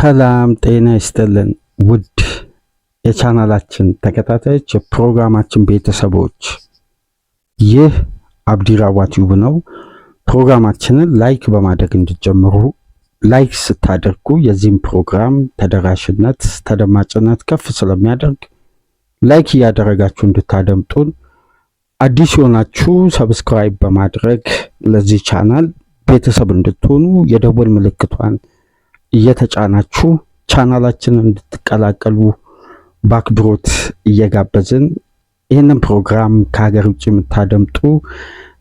ሰላም ጤና ይስጥልን ውድ የቻናላችን ተከታታዮች የፕሮግራማችን ቤተሰቦች፣ ይህ አብዲራዋ ቲዩብ ነው። ፕሮግራማችንን ላይክ በማድረግ እንድትጀምሩ፣ ላይክ ስታደርጉ የዚህም ፕሮግራም ተደራሽነት ተደማጭነት ከፍ ስለሚያደርግ ላይክ እያደረጋችሁ እንድታደምጡን፣ አዲስ የሆናችሁ ሰብስክራይብ በማድረግ ለዚህ ቻናል ቤተሰብ እንድትሆኑ የደወል ምልክቷን እየተጫናችሁ ቻናላችንን እንድትቀላቀሉ በአክብሮት እየጋበዝን፣ ይህንን ፕሮግራም ከሀገር ውጭ የምታደምጡ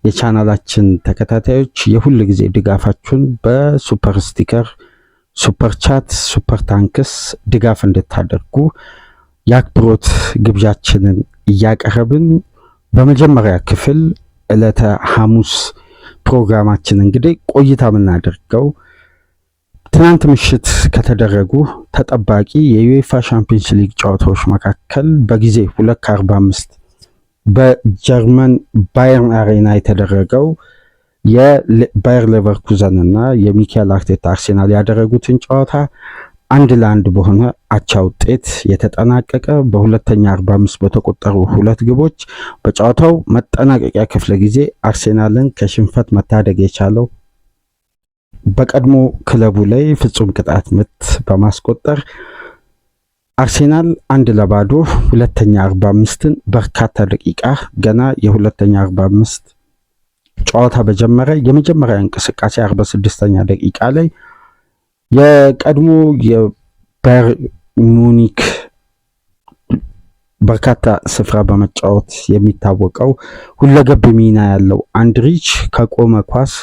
የቻናላችን ተከታታዮች የሁል ጊዜ ድጋፋችሁን በሱፐር ስቲከር፣ ሱፐር ቻት፣ ሱፐር ታንክስ ድጋፍ እንድታደርጉ የአክብሮት ግብዣችንን እያቀረብን በመጀመሪያ ክፍል ዕለተ ሐሙስ ፕሮግራማችን እንግዲህ ቆይታ የምናደርገው ትናንት ምሽት ከተደረጉ ተጠባቂ የዩኤፋ ቻምፒየንስ ሊግ ጨዋታዎች መካከል በጊዜ 2:45 በጀርመን ባየርን አሬና የተደረገው የባየር ሌቨርኩዘን እና የሚካኤል አርቴታ አርሴናል ያደረጉትን ጨዋታ 1-1 በሆነ አቻ ውጤት የተጠናቀቀ፣ በሁለተኛ 45 በተቆጠሩ 2 ግቦች በጨዋታው መጠናቀቂያ ክፍለ ጊዜ አርሴናልን ከሽንፈት መታደግ የቻለው በቀድሞ ክለቡ ላይ ፍጹም ቅጣት ምት በማስቆጠር አርሴናል 1-0 ሁለተኛ 45ን በርካታ ደቂቃ ገና የሁለተኛ 45 ጨዋታ በጀመረ የመጀመሪያ እንቅስቃሴ 46ኛ ደቂቃ ላይ የቀድሞ የባየር ሙኒክ በርካታ ስፍራ በመጫወት የሚታወቀው ሁለገብ ሚና ያለው አንድሪች ከቆመ ኳስ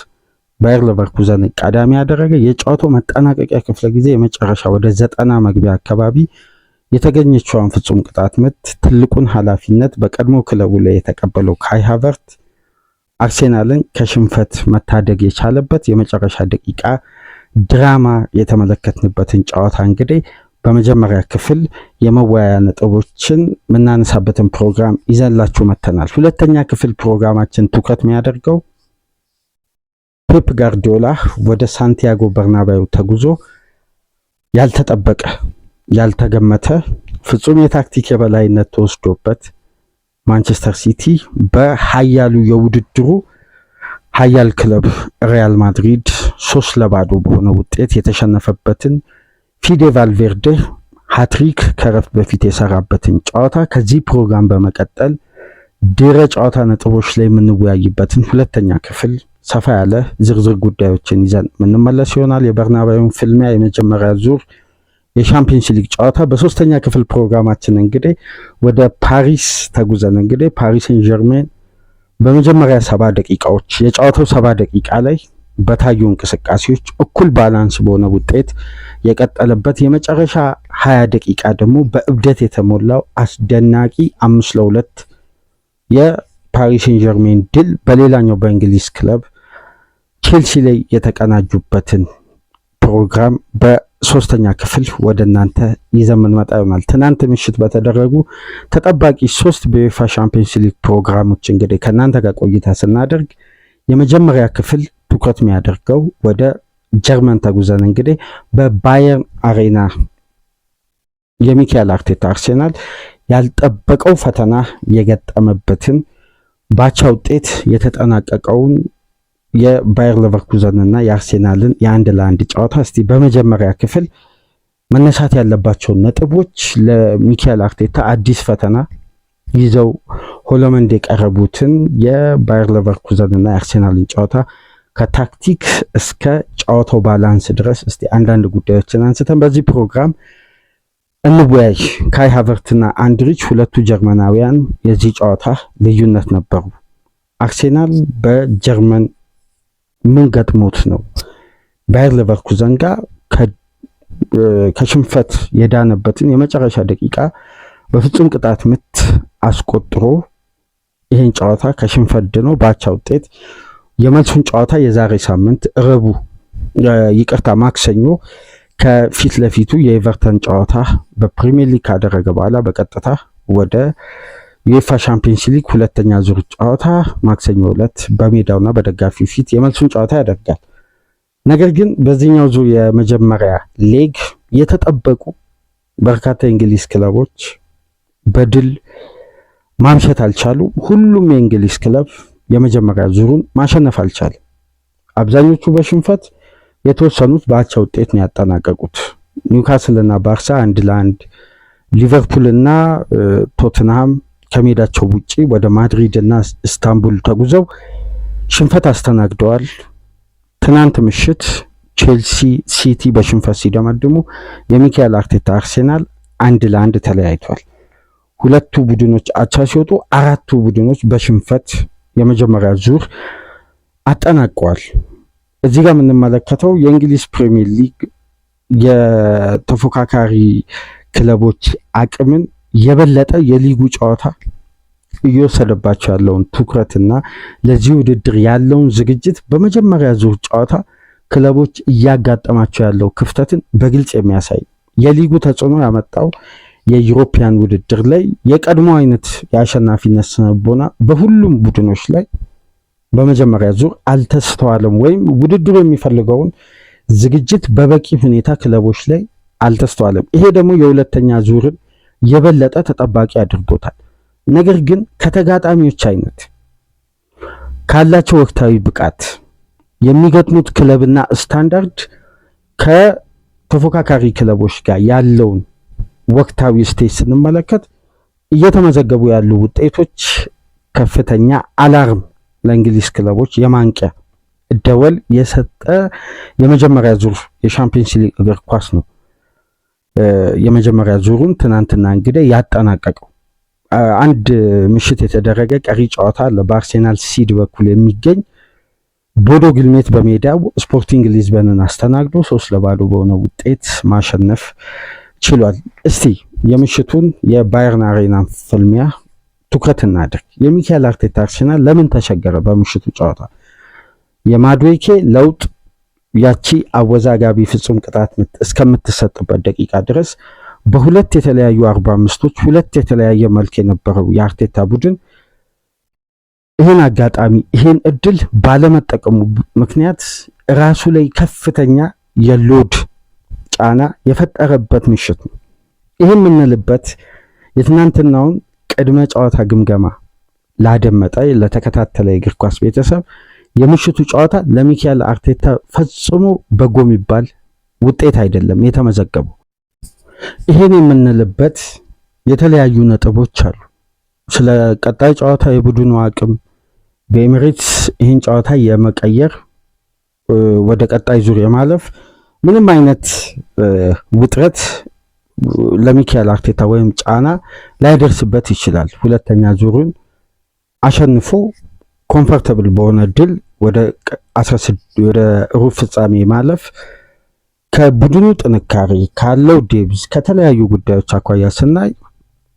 ባየር ሌቨርኩዘን ቀዳሚ ያደረገ። የጨዋታው መጠናቀቂያ ክፍለ ጊዜ የመጨረሻ ወደ 90 መግቢያ አካባቢ የተገኘችውን ፍጹም ቅጣት ምት ትልቁን ኃላፊነት በቀድሞ ክለቡ ላይ የተቀበለው ካይ ሃቨርት አርሴናልን ከሽንፈት መታደግ የቻለበት የመጨረሻ ደቂቃ ድራማ የተመለከትንበትን ጨዋታ እንግዲህ በመጀመሪያ ክፍል የመወያያ ነጥቦችን የምናነሳበትን ፕሮግራም ይዘንላችሁ መተናል። ሁለተኛ ክፍል ፕሮግራማችን ትኩረት የሚያደርገው ፔፕ ጋርዲዮላ ወደ ሳንቲያጎ በርናባዩ ተጉዞ ያልተጠበቀ ያልተገመተ ፍጹም የታክቲክ የበላይነት ተወስዶበት ማንቸስተር ሲቲ በሀያሉ የውድድሩ ሀያል ክለብ ሪያል ማድሪድ 3-0 በሆነ ውጤት የተሸነፈበትን ፊዴ ቫልቬርዴ ሃትሪክ ከረፍት በፊት የሰራበትን ጨዋታ ከዚህ ፕሮግራም በመቀጠል ድረ ጨዋታ ነጥቦች ላይ የምንወያይበትን ሁለተኛ ክፍል ሰፋ ያለ ዝርዝር ጉዳዮችን ይዘን የምንመለስ ይሆናል። የበርናባዩን ፍልሚያ የመጀመሪያ ዙር የቻምፒየንስ ሊግ ጨዋታ በሶስተኛ ክፍል ፕሮግራማችን እንግዲህ ወደ ፓሪስ ተጉዘን እንግዲህ ፓሪስ ሴን ጀርሜን በመጀመሪያ 70 ደቂቃዎች የጨዋታው 70 ደቂቃ ላይ በታዩ እንቅስቃሴዎች እኩል ባላንስ በሆነ ውጤት የቀጠለበት የመጨረሻ 20 ደቂቃ ደግሞ በእብደት የተሞላው አስደናቂ 5-2 የፓሪስ ሴን ጀርሜን ድል በሌላኛው በእንግሊዝ ክለብ ቼልሲ ላይ የተቀናጁበትን ፕሮግራም በሶስተኛ ክፍል ወደ እናንተ ይዘን የምንመጣ ይሆናል። ትናንት ምሽት በተደረጉ ተጠባቂ 3 በዩኤፋ ቻምፒየንስ ሊግ ፕሮግራሞች እንግዲህ ከእናንተ ጋር ቆይታ ስናደርግ የመጀመሪያ ክፍል ትኩረት የሚያደርገው ወደ ጀርመን ተጉዘን እንግዲህ በባየርን አሬና የሚካኤል አርቴታ አርሴናል ያልጠበቀው ፈተና የገጠመበትን ባቻ ውጤት የተጠናቀቀውን የባየር ሌቨርኩዘን እና የአርሴናልን የ1-1 ጨዋታ እስቲ በመጀመሪያ ክፍል መነሳት ያለባቸውን ነጥቦች ለሚካኤል አርቴታ አዲስ ፈተና ይዘው ሆለመንድ የቀረቡትን የባየር ሌቨርኩዘን እና የአርሴናልን ጨዋታ ከታክቲክ እስከ ጨዋታው ባላንስ ድረስ እስቲ አንዳንድ ጉዳዮችን አንስተን በዚህ ፕሮግራም እንወያይ። ካይ ሃቨርትና አንድሪች ሁለቱ ጀርመናውያን የዚህ ጨዋታ ልዩነት ነበሩ። አርሴናል በጀርመን ምን ገጥሞት ነው ባየር ሌቨርኩዘን ጋር ከሽንፈት የዳነበትን የመጨረሻ ደቂቃ በፍጹም ቅጣት ምት አስቆጥሮ ይህን ጨዋታ ከሽንፈት ድኖ ባቻ ውጤት የመልሱን ጨዋታ የዛሬ ሳምንት ማክሰኞ ከፊት ለፊቱ የኤቨርተን ጨዋታ በፕሪሚየር ሊግ ካደረገ በኋላ በቀጥታ ወደ ዩኤፋ ቻምፒየንስ ሊግ ሁለተኛ ዙር ጨዋታ ማክሰኞ ዕለት በሜዳውና በደጋፊው ፊት የመልሱን ጨዋታ ያደርጋል። ነገር ግን በዚህኛው ዙር የመጀመሪያ ሌግ የተጠበቁ በርካታ የእንግሊዝ ክለቦች በድል ማምሸት አልቻሉም። ሁሉም የእንግሊዝ ክለብ የመጀመሪያ ዙሩን ማሸነፍ አልቻለም። አብዛኞቹ በሽንፈት የተወሰኑት በአቻ ውጤት ነው ያጠናቀቁት። ኒውካስል እና ባርሳ 1-1፣ ሊቨርፑል እና ቶትንሃም ከሜዳቸው ውጪ ወደ ማድሪድ እና ኢስታንቡል ተጉዘው ሽንፈት አስተናግደዋል። ትናንት ምሽት ቼልሲ ሲቲ በሽንፈት ሲደመድሙ የሚካኤል አርቴታ አርሴናል 1-1 ተለያይቷል። ሁለቱ ቡድኖች አቻ ሲወጡ አራቱ ቡድኖች በሽንፈት የመጀመሪያ ዙር አጠናቀዋል። እዚህ ጋር የምንመለከተው የእንግሊዝ ፕሪሚየር ሊግ የተፎካካሪ ክለቦች አቅምን የበለጠ የሊጉ ጨዋታ እየወሰደባቸው ያለውን ትኩረትና ለዚህ ውድድር ያለውን ዝግጅት በመጀመሪያ ዙር ጨዋታ ክለቦች እያጋጠማቸው ያለው ክፍተትን በግልጽ የሚያሳይ የሊጉ ተጽዕኖ ያመጣው የዩሮፒያን ውድድር ላይ የቀድሞ አይነት የአሸናፊነት ስነቦና በሁሉም ቡድኖች ላይ በመጀመሪያ ዙር አልተስተዋለም፣ ወይም ውድድሩ የሚፈልገውን ዝግጅት በበቂ ሁኔታ ክለቦች ላይ አልተስተዋለም። ይሄ ደግሞ የሁለተኛ ዙርን የበለጠ ተጠባቂ አድርጎታል። ነገር ግን ከተጋጣሚዎች አይነት ካላቸው ወቅታዊ ብቃት የሚገጥሙት ክለብና ስታንዳርድ ከተፎካካሪ ክለቦች ጋር ያለውን ወቅታዊ ስቴጅ ስንመለከት እየተመዘገቡ ያሉ ውጤቶች ከፍተኛ አላርም ለእንግሊዝ ክለቦች የማንቂያ ደወል የሰጠ የመጀመሪያ ዙር የሻምፒየንስ ሊግ እግር ኳስ ነው። የመጀመሪያ ዙሩን ትናንትና እንግዲህ ያጠናቀቀው አንድ ምሽት የተደረገ ቀሪ ጨዋታ በአርሴናል ሲድ በኩል የሚገኝ ቦዶ ግልሜት በሜዳው ስፖርቲንግ ሊዝበንን አስተናግዶ 3-0 በሆነ ውጤት ማሸነፍ ችሏል። እስቲ የምሽቱን የባየርን አሬና ፍልሚያ ትኩረት እናድርግ። የሚካኤል አርቴታ አርሴናል ለምን ተቸገረ? በምሽቱ ጨዋታ የማዱዌኬ ለውጥ ያቺ አወዛጋቢ ፍጹም ቅጣት ምት እስከምትሰጥበት ደቂቃ ድረስ በሁለት የተለያዩ 45ቶች ሁለት የተለያየ መልክ የነበረው የአርቴታ ቡድን ይህን አጋጣሚ ይህን እድል ባለመጠቀሙ ምክንያት ራሱ ላይ ከፍተኛ የሎድ ጫና የፈጠረበት ምሽት ነው። ይህን የምንልበት የትናንትናውን ቅድመ ጨዋታ ግምገማ ላደመጠ ለተከታተለ የእግር ኳስ ቤተሰብ የምሽቱ ጨዋታ ለሚካኤል አርቴታ ፈጽሞ በጎ የሚባል ውጤት አይደለም የተመዘገበው። ይህን የምንልበት የተለያዩ ነጥቦች አሉ። ስለ ቀጣይ ጨዋታ የቡድኑ አቅም በኤሚሬትስ ይህን ጨዋታ የመቀየር ወደ ቀጣይ ዙር የማለፍ ምንም አይነት ውጥረት ለሚካኤል አርቴታ ወይም ጫና ላይደርስበት ይችላል። ሁለተኛ ዙሩን አሸንፎ ኮምፎርታብል በሆነ ድል ወደ ሩብ ፍጻሜ ማለፍ ከቡድኑ ጥንካሬ ካለው ዴብዝ ከተለያዩ ጉዳዮች አኳያ ስናይ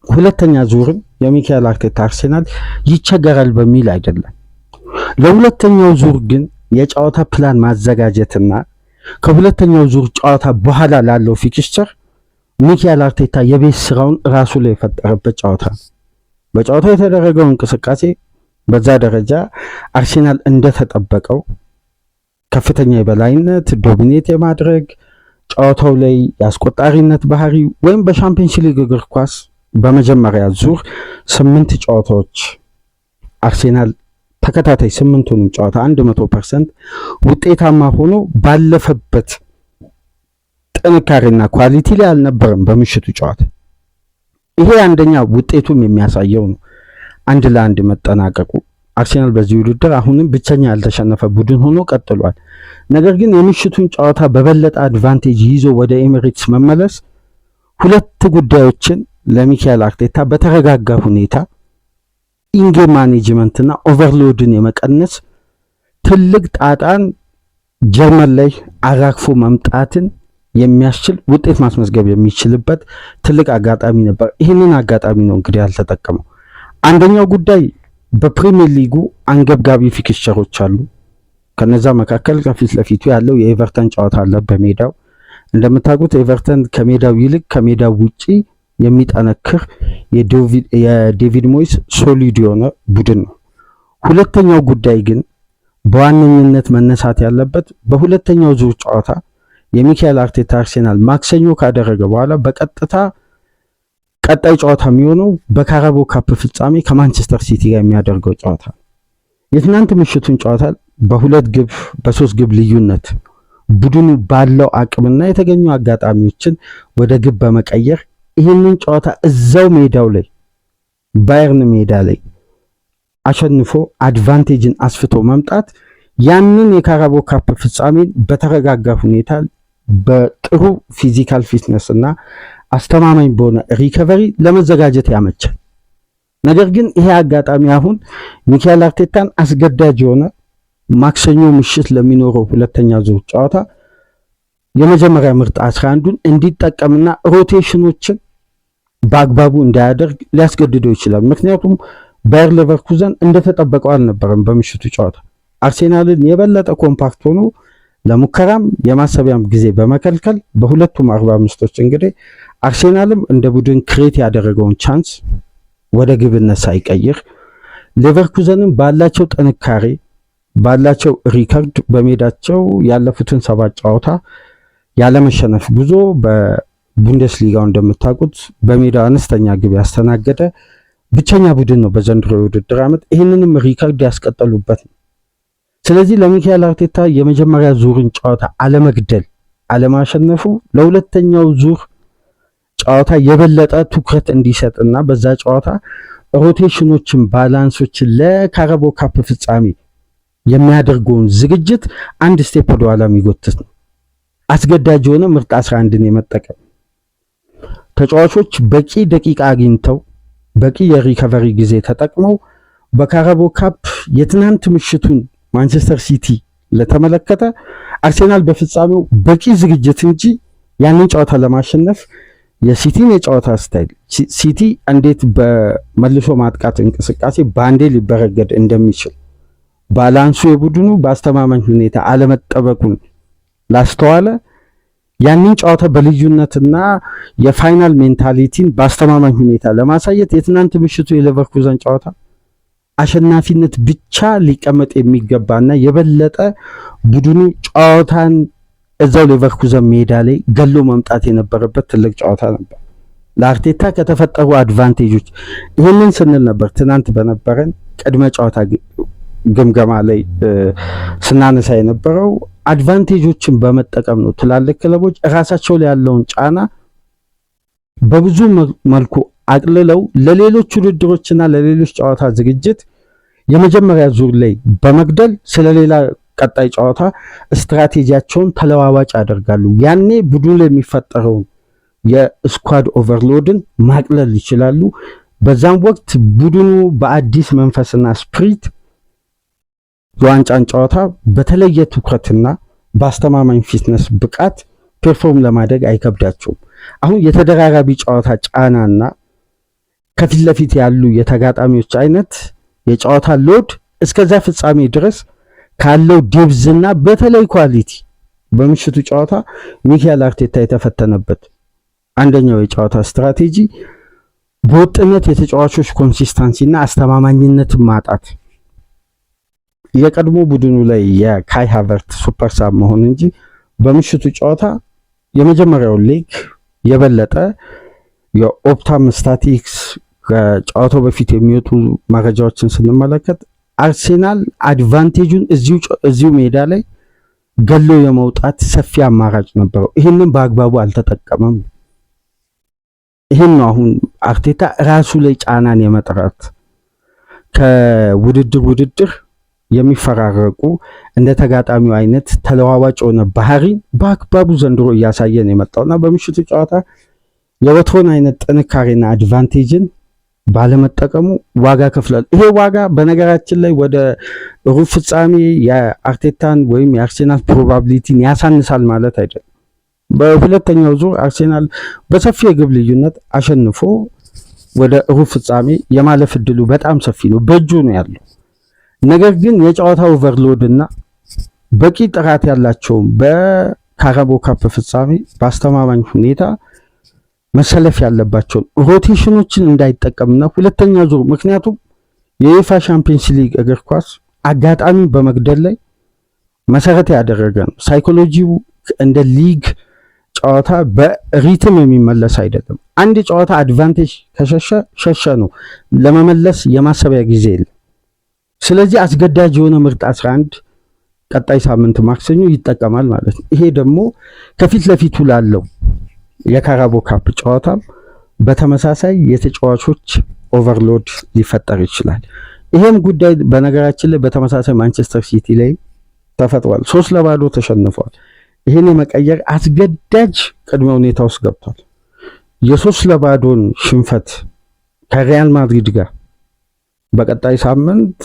ሁለተኛ ዙርን የሚካኤል አርቴታ አርሴናል ይቸገራል በሚል አይደለም። ለሁለተኛው ዙር ግን የጨዋታ ፕላን ማዘጋጀትና ከሁለተኛው ዙር ጨዋታ በኋላ ላለው ፊክስቸር ሚካኤል አርቴታ የቤት ስራውን ራሱ ላይ የፈጠረበት ጨዋታ ነው። በጨዋታው የተደረገው እንቅስቃሴ በዛ ደረጃ አርሴናል እንደተጠበቀው ከፍተኛ የበላይነት ዶሚኔት የማድረግ ጨዋታው ላይ የአስቆጣሪነት ባህሪ ወይም በሻምፒየንስ ሊግ እግር ኳስ በመጀመሪያ ዙር 8 ጨዋታዎች አርሴናል ተከታታይ 8ቱንም ጨዋታ 100% ውጤታማ ሆኖ ባለፈበት ጥንካሬና ኳሊቲ ላይ አልነበረም በምሽቱ ጨዋታ። ይሄ አንደኛ ውጤቱም የሚያሳየው ነው። 1-1 መጠናቀቁ አርሴናል በዚህ ውድድር አሁንም ብቸኛ ያልተሸነፈ ቡድን ሆኖ ቀጥሏል። ነገር ግን የምሽቱን ጨዋታ በበለጠ አድቫንቴጅ ይዞ ወደ ኤሚሬትስ መመለስ ሁለት ጉዳዮችን ለሚካኤል አርቴታ በተረጋጋ ሁኔታ ኢንጌም ማኔጅመንትና ኦቨርሎድን የመቀነስ ትልቅ ጣጣን ጀርመን ላይ አራግፎ መምጣትን የሚያስችል ውጤት ማስመዝገብ የሚችልበት ትልቅ አጋጣሚ ነበር። ይህንን አጋጣሚ ነው እንግዲህ ያልተጠቀመው። አንደኛው ጉዳይ በፕሪሚየር ሊጉ አንገብጋቢ ፊክስቸሮች አሉ። ከነዛ መካከል ከፊት ለፊቱ ያለው የኤቨርተን ጨዋታ አለ በሜዳው። እንደምታውቁት ኤቨርተን ከሜዳው ይልቅ ከሜዳው ውጪ የሚጠነክር የዴቪድ ሞይስ ሶሊድ የሆነ ቡድን ነው። ሁለተኛው ጉዳይ ግን በዋነኝነት መነሳት ያለበት በሁለተኛው ዙር ጨዋታ የሚካኤል አርቴታ አርሴናል ማክሰኞ ካደረገ በኋላ በቀጥታ ቀጣይ ጨዋታ የሚሆነው በካራቦ ካፕ ፍጻሜ ከማንቸስተር ሲቲ ጋር የሚያደርገው ጨዋታ። የትናንት ምሽቱን ጨዋታ በ2 ግብ በ3 ግብ ልዩነት ቡድኑ ባለው አቅምና የተገኙ አጋጣሚዎችን ወደ ግብ በመቀየር ይህንን ጨዋታ እዛው ሜዳው ላይ ባየርን ሜዳ ላይ አሸንፎ አድቫንቴጅን አስፍቶ መምጣት ያንን የካራቦ ካፕ ፍጻሜን በተረጋጋ ሁኔታ በጥሩ ፊዚካል ፊትነስ እና አስተማማኝ በሆነ ሪከቨሪ ለመዘጋጀት ያመቻል። ነገር ግን ይሄ አጋጣሚ አሁን ሚካኤል አርቴታን አስገዳጅ የሆነ ማክሰኞ ምሽት ለሚኖረው ሁለተኛ ዙር ጨዋታ የመጀመሪያ ምርጥ 11ን እንዲጠቀምና ሮቴሽኖችን በአግባቡ እንዳያደርግ ሊያስገድደው ይችላል። ምክንያቱም ባየር ሌቨርኩዘን እንደተጠበቀው አልነበረም። በምሽቱ ጨዋታ አርሴናልን የበለጠ ኮምፓክት ሆኖ ለሙከራም የማሰቢያም ጊዜ በመከልከል በሁለቱም 45ቶች እንግዲህ አርሴናልም እንደ ቡድን ክሬት ያደረገውን ቻንስ ወደ ግብነት ሳይቀይር ሌቨርኩዘንም ባላቸው ጥንካሬ ባላቸው ሪከርድ በሜዳቸው ያለፉትን 7 ጨዋታ ያለመሸነፍ ጉዞ በቡንደስሊጋው እንደምታውቁት በሜዳው አነስተኛ ግብ ያስተናገደ ብቸኛ ቡድን ነው በዘንድሮ የውድድር ዓመት። ይህንንም ሪከርድ ያስቀጠሉበት ነው። ስለዚህ ለሚካኤል አርቴታ የመጀመሪያ ዙርን ጨዋታ አለመግደል አለማሸነፉ ለሁለተኛው ዙር ጨዋታ የበለጠ ትኩረት እንዲሰጥና በዛ ጨዋታ ሮቴሽኖችን ባላንሶችን ለካራቦ ካፕ ፍጻሜ የሚያደርገውን ዝግጅት አንድ ስቴፕ ወደ ኋላ የሚጎትት ነው። አስገዳጅ የሆነ ምርጥ 11ን የመጠቀም ተጫዋቾች በቂ ደቂቃ አግኝተው በቂ የሪከቨሪ ጊዜ ተጠቅመው በካራቦ ካፕ የትናንት ምሽቱን ማንቸስተር ሲቲ ለተመለከተ አርሴናል በፍጻሜው በቂ ዝግጅት እንጂ ያንን ጨዋታ ለማሸነፍ የሲቲን የጨዋታ ስታይል ሲቲ እንዴት በመልሶ ማጥቃት እንቅስቃሴ ባንዴ ሊበረገድ እንደሚችል ባላንሱ የቡድኑ በአስተማማኝ ሁኔታ አለመጠበቁን ላስተዋለ ያንን ጨዋታ በልዩነትና የፋይናል ሜንታሊቲን በአስተማማኝ ሁኔታ ለማሳየት የትናንት ምሽቱ የሌቨርኩዘን ጨዋታ አሸናፊነት ብቻ ሊቀመጥ የሚገባና የበለጠ ቡድኑ ጨዋታን እዛው ሌቨርኩዘን ሜዳ ላይ ገሎ መምጣት የነበረበት ትልቅ ጨዋታ ነበር። ለአርቴታ ከተፈጠሩ አድቫንቴጆች ይህንን ስንል ነበር ትናንት በነበረን ቅድመ ጨዋታ ግምገማ ላይ ስናነሳ የነበረው አድቫንቴጆችን በመጠቀም ነው። ትላልቅ ክለቦች ራሳቸው ላይ ያለውን ጫና በብዙ መልኩ አቅልለው ለሌሎች ውድድሮችና ለሌሎች ጨዋታ ዝግጅት የመጀመሪያ ዙር ላይ በመግደል ስለሌላ ቀጣይ ጨዋታ ስትራቴጂያቸውን ተለዋዋጭ ያደርጋሉ። ያኔ ቡድኑ ላይ የሚፈጠረውን የስኳድ ኦቨርሎድን ማቅለል ይችላሉ። በዛም ወቅት ቡድኑ በአዲስ መንፈስና ስፕሪት የዋንጫን ጨዋታ በተለየ ትኩረትና በአስተማማኝ ፊትነስ ብቃት ፐርፎርም ለማድረግ አይከብዳቸውም። አሁን የተደራራቢ ጨዋታ ጫናና ከፊት ለፊት ያሉ የተጋጣሚዎች አይነት የጨዋታ ሎድ እስከዛ ፍጻሜ ድረስ ካለው ዴብዝና በተለይ ኳሊቲ በምሽቱ ጨዋታ ሚካኤል አርቴታ የተፈተነበት አንደኛው የጨዋታ ስትራቴጂ በወጥነት የተጫዋቾች ኮንሲስታንሲና አስተማማኝነትን ማጣት የቀድሞ ቡድኑ ላይ የካይ ሃቨርት ሱፐር ሳብ መሆን እንጂ በምሽቱ ጨዋታ የመጀመሪያው ሊግ የበለጠ የኦፕታም ስታቲክስ ከጨዋታው በፊት የሚወጡ መረጃዎችን ስንመለከት አርሴናል አድቫንቴጁን እዚሁ ሜዳ ላይ ገሎ የመውጣት ሰፊ አማራጭ ነበረው። ይህንን በአግባቡ አልተጠቀመም። ይህን ነው አሁን አርቴታ ራሱ ላይ ጫናን የመጥራት ከውድድር የሚፈራረቁ እንደ ተጋጣሚው አይነት ተለዋዋጭ የሆነ ባህሪን በአግባቡ ዘንድሮ እያሳየን የመጣውና በምሽቱ ጨዋታ የወትሮን አይነት ጥንካሬና አድቫንቴጅን ባለመጠቀሙ ዋጋ ከፍሏል። ይሄ ዋጋ በነገራችን ላይ ወደ ሩብ ፍጻሜ የአርቴታን ወይም የአርሴናል ፕሮባቢሊቲን ያሳንሳል ማለት አይደለም። በሁለተኛው ዙር አርሴናል በሰፊ የግብ ልዩነት አሸንፎ ወደ ሩብ ፍጻሜ የማለፍ እድሉ በጣም ሰፊ ነው፣ በእጁ ነው ያለው። ነገር ግን የጨዋታ ኦቨርሎድ እና በቂ ጥራት ያላቸው በካራቦ ካፕ ፍጻሜ በአስተማማኝ ሁኔታ መሰለፍ ያለባቸውን ሮቴሽኖችን እንዳይጠቀምና ሁለተኛ ዙር ምክንያቱም የዩኤፋ ቻምፒየንስ ሊግ እግር ኳስ አጋጣሚ በመግደል ላይ መሰረት ያደረገ ነው። ሳይኮሎጂው እንደ ሊግ ጨዋታ በሪትም የሚመለስ አይደለም። አንድ ጨዋታ አድቫንቴጅ ከሸሸ ነው፣ ለመመለስ የማሰቢያ ጊዜ የለም። ስለዚህ አስገዳጅ የሆነ ምርጥ 11 ቀጣይ ሳምንት ማክሰኞ ይጠቀማል ማለት ነው። ይሄ ደግሞ ከፊት ለፊቱ ላለው የካራቦ ካፕ ጨዋታም በተመሳሳይ የተጫዋቾች ኦቨርሎድ ሊፈጠር ይችላል። ይሄም ጉዳይ በነገራችን ላይ በተመሳሳይ ማንቸስተር ሲቲ ላይ ተፈጥሯል። 3-0 ተሸንፏል። ይሄን የመቀየር አስገዳጅ ቅድመ ሁኔታ ውስጥ ገብቷል። የ3-0 ሽንፈት ከሪያል ማድሪድ ጋር በቀጣይ ሳምንት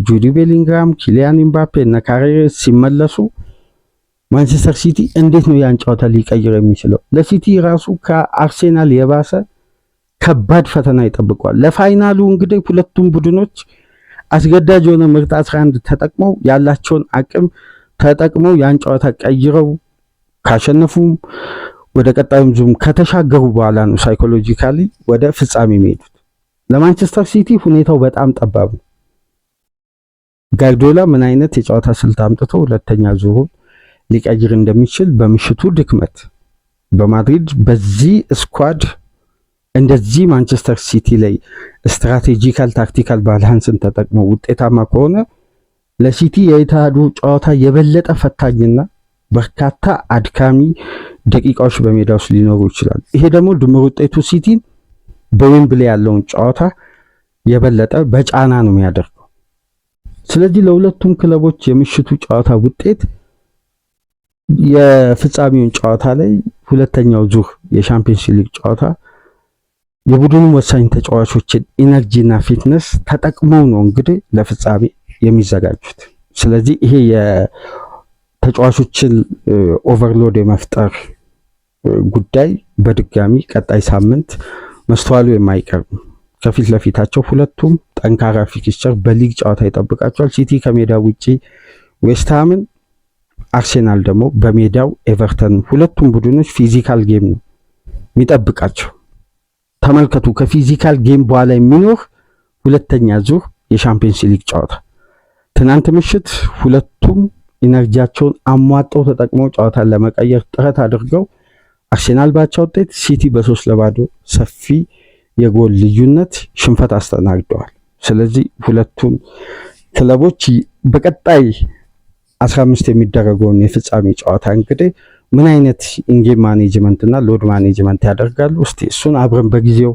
ጁዲ ቤሊንግሃም፣ ኪሊያን ኤምባፔ እና ካሬሬስ ሲመለሱ ማንቸስተር ሲቲ እንዴት ነው ያን ጨዋታ ሊቀይር የሚችለው? ለሲቲ ራሱ ከአርሴናል የባሰ ከባድ ፈተና ይጠብቋል። ለፋይናሉ እንግዲህ ሁለቱም ቡድኖች አስገዳጅ የሆነ ምርጥ 11 ተጠቅመው ያላቸውን አቅም ተጠቅመው ያን ጨዋታ ቀይረው ካሸነፉም ወደ ቀጣዩም ዙም ከተሻገሩ በኋላ ነው ሳይኮሎጂካሊ ወደ ፍጻሜ የሚሄዱት። ለማንቸስተር ሲቲ ሁኔታው በጣም ጠባብ ነው። ጋርዲዮላ ምን አይነት የጨዋታ ስልት አምጥቶ ሁለተኛ ዙሩን ሊቀይር እንደሚችል በምሽቱ ድክመት በማድሪድ በዚህ ስኳድ እንደዚህ ማንቸስተር ሲቲ ላይ ስትራቴጂካል ታክቲካል ባላንስን ተጠቅመው ውጤታማ ከሆነ ለሲቲ የኢትሃዱ ጨዋታ የበለጠ ፈታኝና በርካታ አድካሚ ደቂቃዎች በሜዳ ውስጥ ሊኖሩ ይችላል። ይሄ ደግሞ ድምር ውጤቱ ሲቲን በዌምብሌ ያለውን ጨዋታ የበለጠ በጫና ነው የሚያደርገው። ስለዚህ ለሁለቱም ክለቦች የምሽቱ ጨዋታ ውጤት የፍጻሜውን ጨዋታ ላይ ሁለተኛው ዙር የሻምፒየንስ ሊግ ጨዋታ የቡድኑ ወሳኝ ተጫዋቾችን ኢነርጂና ፊትነስ ተጠቅመው ነው እንግዲህ ለፍጻሜ የሚዘጋጁት። ስለዚህ ይሄ የተጫዋቾችን ኦቨርሎድ የመፍጠር ጉዳይ በድጋሚ ቀጣይ ሳምንት መስተዋሉ የማይቀር ከፊት ለፊታቸው ሁለቱም ጠንካራ ፊክስቸር በሊግ ጨዋታ ይጠብቃቸዋል። ሲቲ ከሜዳ ውጪ ዌስትሃምን፣ አርሴናል ደግሞ በሜዳው ኤቨርተን። ሁለቱም ቡድኖች ፊዚካል ጌም ነው የሚጠብቃቸው። ተመልከቱ፣ ከፊዚካል ጌም በኋላ የሚኖር ሁለተኛ ዙር የሻምፒየንስ ሊግ ጨዋታ። ትናንት ምሽት ሁለቱም ኢነርጂያቸውን አሟጠው ተጠቅመው ጨዋታን ለመቀየር ጥረት አድርገው አርሴናል ባቻ ውጤት፣ ሲቲ በ3-0 ሰፊ የጎል ልዩነት ሽንፈት አስተናግደዋል። ስለዚህ ሁለቱም ክለቦች በቀጣይ 15 የሚደረገውን የፍጻሜ ጨዋታ እንግዲህ ምን አይነት ኢንጌም ማኔጅመንት እና ሎድ ማኔጅመንት ያደርጋሉ? እስቲ እሱን አብረን በጊዜው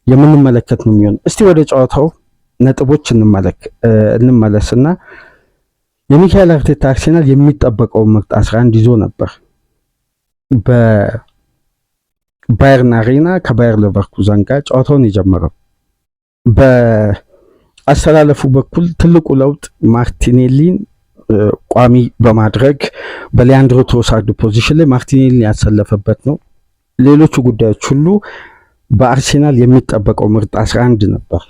የምንመለከት ነው የሚሆን። እስቲ ወደ ጨዋታው ነጥቦች እንመለስና የሚካኤል አርቴታ አርሴናል የሚጠበቀውን ምርጥ 11 ይዞ ነበር በባየርን አሬና ከባየር ሌቨርኩዘን ጋር ጨዋታውን የጀመረው። በአስተላለፉ በኩል ትልቁ ለውጥ ማርቲኔሊን ቋሚ በማድረግ በሊያንድሮ ትሮሳርድ ፖዚሽን ላይ ማርቲኔሊን ያሰለፈበት ነው። ሌሎቹ ጉዳዮች ሁሉ በአርሴናል የሚጠበቀው ምርጥ 11 ነበር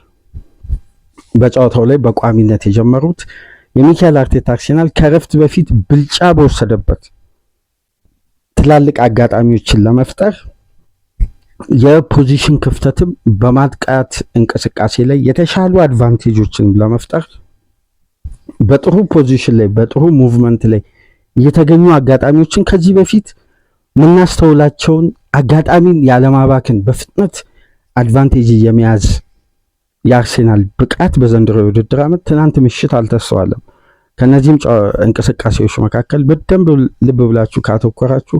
በጨዋታው ላይ በቋሚነት የጀመሩት። የሚካኤል አርቴታ አርሴናል ከረፍት በፊት ብልጫ በወሰደበት ትላልቅ አጋጣሚዎችን ለመፍጠር የፖዚሽን ክፍተትም በማጥቃት እንቅስቃሴ ላይ የተሻሉ አድቫንቴጆችን ለመፍጠር በጥሩ ፖዚሽን ላይ በጥሩ ሙቭመንት ላይ የተገኙ አጋጣሚዎችን ከዚህ በፊት ምናስተውላቸውን አጋጣሚን ያለማባከን በፍጥነት አድቫንቴጅ የመያዝ የአርሴናል ብቃት በዘንድሮ የውድድር ዓመት ትናንት ምሽት አልተስተዋለም። ከነዚህም እንቅስቃሴዎች መካከል በደንብ ልብ ብላችሁ ካተኮራችሁ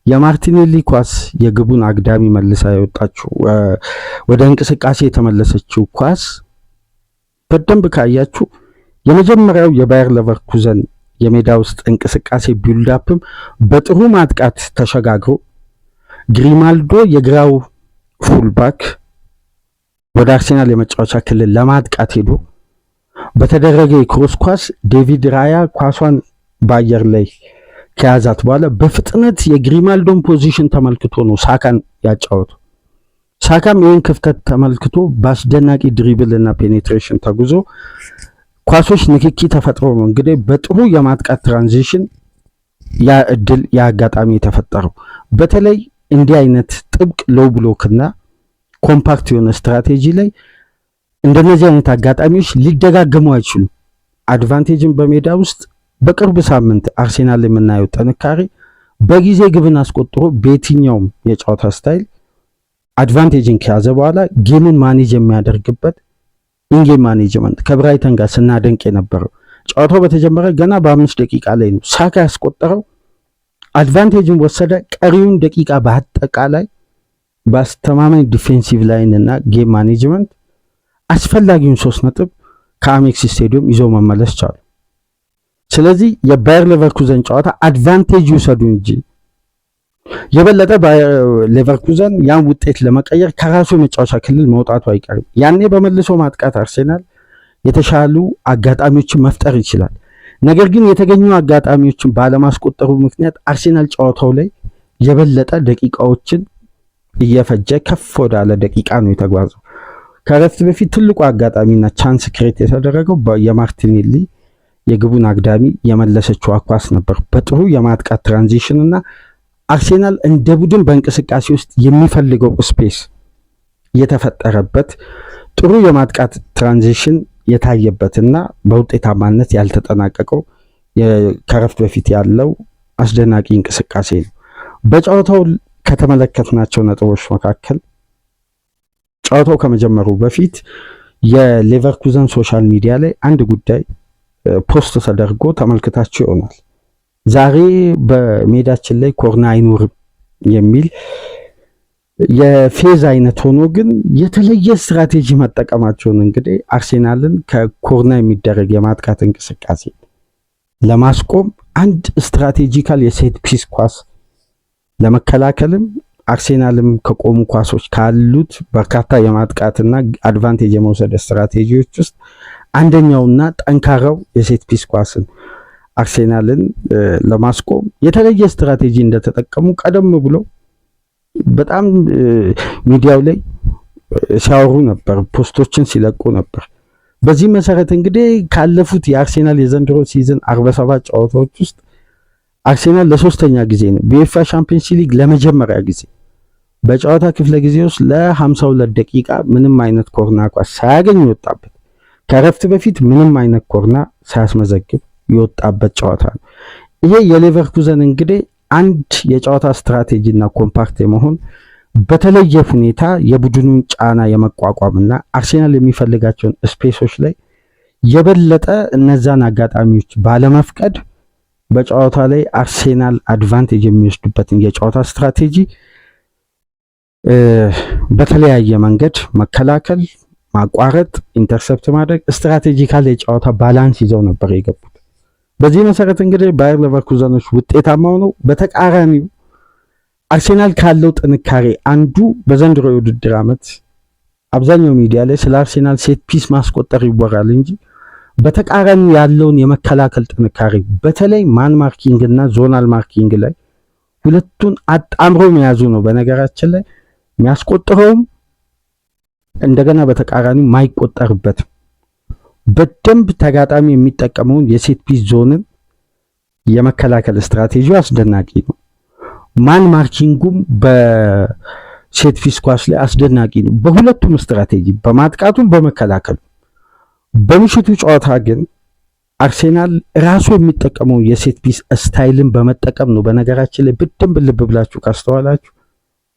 የማርቲኔሊ ኳስ የግቡን አግዳሚ መልሳ የወጣችው ወደ እንቅስቃሴ የተመለሰችው ኳስ በደንብ ካያችሁ የመጀመሪያው የባየር ሌቨርኩዘን የሜዳ ውስጥ እንቅስቃሴ ቢልድአፕም በጥሩ ማጥቃት ተሸጋግሮ ግሪማልዶ የግራው ፉልባክ ወደ አርሴናል የመጫወቻ ክልል ለማጥቃት ሄዶ በተደረገ የክሮስ ኳስ ዴቪድ ራያ ኳሷን በአየር ላይ ከያዛት በኋላ በፍጥነት የግሪማልዶን ፖዚሽን ተመልክቶ ነው ሳካን ያጫወቱ። ሳካም ይህን ክፍተት ተመልክቶ በአስደናቂ ድሪብል እና ፔኔትሬሽን ተጉዞ ኳሶች ንክኪ ተፈጥሮ ነው እንግዲህ በጥሩ የማጥቃት ትራንዚሽን ያ እድል ያ አጋጣሚ የተፈጠረው። በተለይ እንዲህ አይነት ጥብቅ ሎው ብሎክ እና ኮምፓክት የሆነ ስትራቴጂ ላይ እንደነዚህ አይነት አጋጣሚዎች ሊደጋገሙ አይችሉም። አድቫንቴጅን በሜዳ ውስጥ በቅርብ ሳምንት አርሴናል የምናየው ጥንካሬ በጊዜ ግብን አስቆጥሮ በየትኛውም የጨዋታ ስታይል አድቫንቴጅን ከያዘ በኋላ ጌምን ማኔጅ የሚያደርግበት ኢንጌም ማኔጅመንት ከብራይተን ጋር ስናደንቅ የነበረው ጨዋታው በተጀመረ ገና በ5 ደቂቃ ላይ ነው ሳካ ያስቆጠረው። አድቫንቴጅን ወሰደ። ቀሪውን ደቂቃ በአጠቃላይ በአስተማማኝ ዲፌንሲቭ ላይን እና ጌም ማኔጅመንት አስፈላጊውን 3 ነጥብ ከአሜክስ ስቴዲየም ይዞ መመለስ ቻሉ። ስለዚህ የባየር ሌቨርኩዘን ጨዋታ አድቫንቴጅ ይውሰዱ እንጂ የበለጠ ሌቨርኩዘን ያን ውጤት ለመቀየር ከራሱ የመጫወቻ ክልል መውጣቱ አይቀርም። ያኔ በመልሶ ማጥቃት አርሴናል የተሻሉ አጋጣሚዎችን መፍጠር ይችላል። ነገር ግን የተገኙ አጋጣሚዎችን ባለማስቆጠሩ ምክንያት አርሴናል ጨዋታው ላይ የበለጠ ደቂቃዎችን እየፈጀ ከፍ ወዳለ ደቂቃ ነው የተጓዘው። ከረፍት በፊት ትልቁ አጋጣሚና ቻንስ ክሬት የተደረገው የማርቲኔሊ የግቡን አግዳሚ የመለሰችው ኳስ ነበር። በጥሩ የማጥቃት ትራንዚሽን እና አርሴናል እንደ ቡድን በእንቅስቃሴ ውስጥ የሚፈልገው ስፔስ የተፈጠረበት ጥሩ የማጥቃት ትራንዚሽን የታየበትና በውጤታማነት ያልተጠናቀቀው ከረፍት በፊት ያለው አስደናቂ እንቅስቃሴ ነው። በጨዋታው ከተመለከትናቸው ነጥቦች መካከል ጨዋታው ከመጀመሩ በፊት የሌቨርኩዘን ሶሻል ሚዲያ ላይ አንድ ጉዳይ ፖስት ተደርጎ ተመልክታችሁ ይሆናል። ዛሬ በሜዳችን ላይ ኮርና አይኖርም የሚል የፌዝ አይነት ሆኖ ግን የተለየ ስትራቴጂ መጠቀማቸውን እንግዲህ አርሴናልን ከኮርና የሚደረግ የማጥቃት እንቅስቃሴ ለማስቆም አንድ ስትራቴጂካል የሴት ፒስ ኳስ ለመከላከልም አርሴናልም ከቆሙ ኳሶች ካሉት በርካታ የማጥቃትና አድቫንቴጅ የመውሰድ ስትራቴጂዎች ውስጥ አንደኛውና ጠንካራው የሴት ፒስ ኳስን አርሴናልን ለማስቆም የተለየ ስትራቴጂ እንደተጠቀሙ ቀደም ብሎ በጣም ሚዲያው ላይ ሲያወሩ ነበር፣ ፖስቶችን ሲለቁ ነበር። በዚህ መሰረት እንግዲህ ካለፉት የአርሴናል የዘንድሮ ሲዝን 47 ጨዋታዎች ውስጥ አርሴናል ለሶስተኛ ጊዜ ነው በዩኤፋ ቻምፒየንስ ሊግ ለመጀመሪያ ጊዜ በጨዋታ ክፍለ ጊዜ ውስጥ ለ52 ደቂቃ ምንም አይነት ኮርና ኳስ ሳያገኝ ይወጣበት፣ ከረፍት በፊት ምንም አይነት ኮርና ሳያስመዘግብ ይወጣበት ጨዋታ ነው። ይሄ የሌቨርኩዘን እንግዲህ አንድ የጨዋታ ስትራቴጂና ኮምፓክት የመሆን በተለየ ሁኔታ የቡድኑን ጫና የመቋቋምና አርሴናል የሚፈልጋቸውን ስፔሶች ላይ የበለጠ እነዛን አጋጣሚዎች ባለመፍቀድ በጨዋታ ላይ አርሴናል አድቫንቴጅ የሚወስዱበትን የጨዋታ ስትራቴጂ በተለያየ መንገድ መከላከል፣ ማቋረጥ፣ ኢንተርሰፕት ማድረግ ስትራቴጂካል የጨዋታ ባላንስ ይዘው ነበር የገቡት። በዚህ መሰረት እንግዲህ ባየር ሌቨርኩዘኖች ውጤታማ ሆነው በተቃራኒው አርሴናል ካለው ጥንካሬ አንዱ በዘንድሮ የውድድር ዓመት አብዛኛው ሚዲያ ላይ ስለ አርሴናል ሴት ፒስ ማስቆጠር ይወራል እንጂ በተቃራኒው ያለውን የመከላከል ጥንካሬ በተለይ ማን ማርኪንግ እና ዞናል ማርኪንግ ላይ ሁለቱን አጣምሮ መያዙ ነው። በነገራችን ላይ የሚያስቆጥረውም እንደገና በተቃራኒው ማይቆጠርበትም በደንብ ተጋጣሚ የሚጠቀመውን የሴት ፒስ ዞንን የመከላከል ስትራቴጂው አስደናቂ ነው። ማን ማርኪንጉም በሴት ፒስ ኳስ ላይ አስደናቂ ነው። በሁለቱም ስትራቴጂ በማጥቃቱም በመከላከሉ። በምሽቱ ጨዋታ ግን አርሴናል ራሱ የሚጠቀመው የሴት ፒስ ስታይልን በመጠቀም ነው። በነገራችን ላይ በደንብ ልብ ብላችሁ ካስተዋላችሁ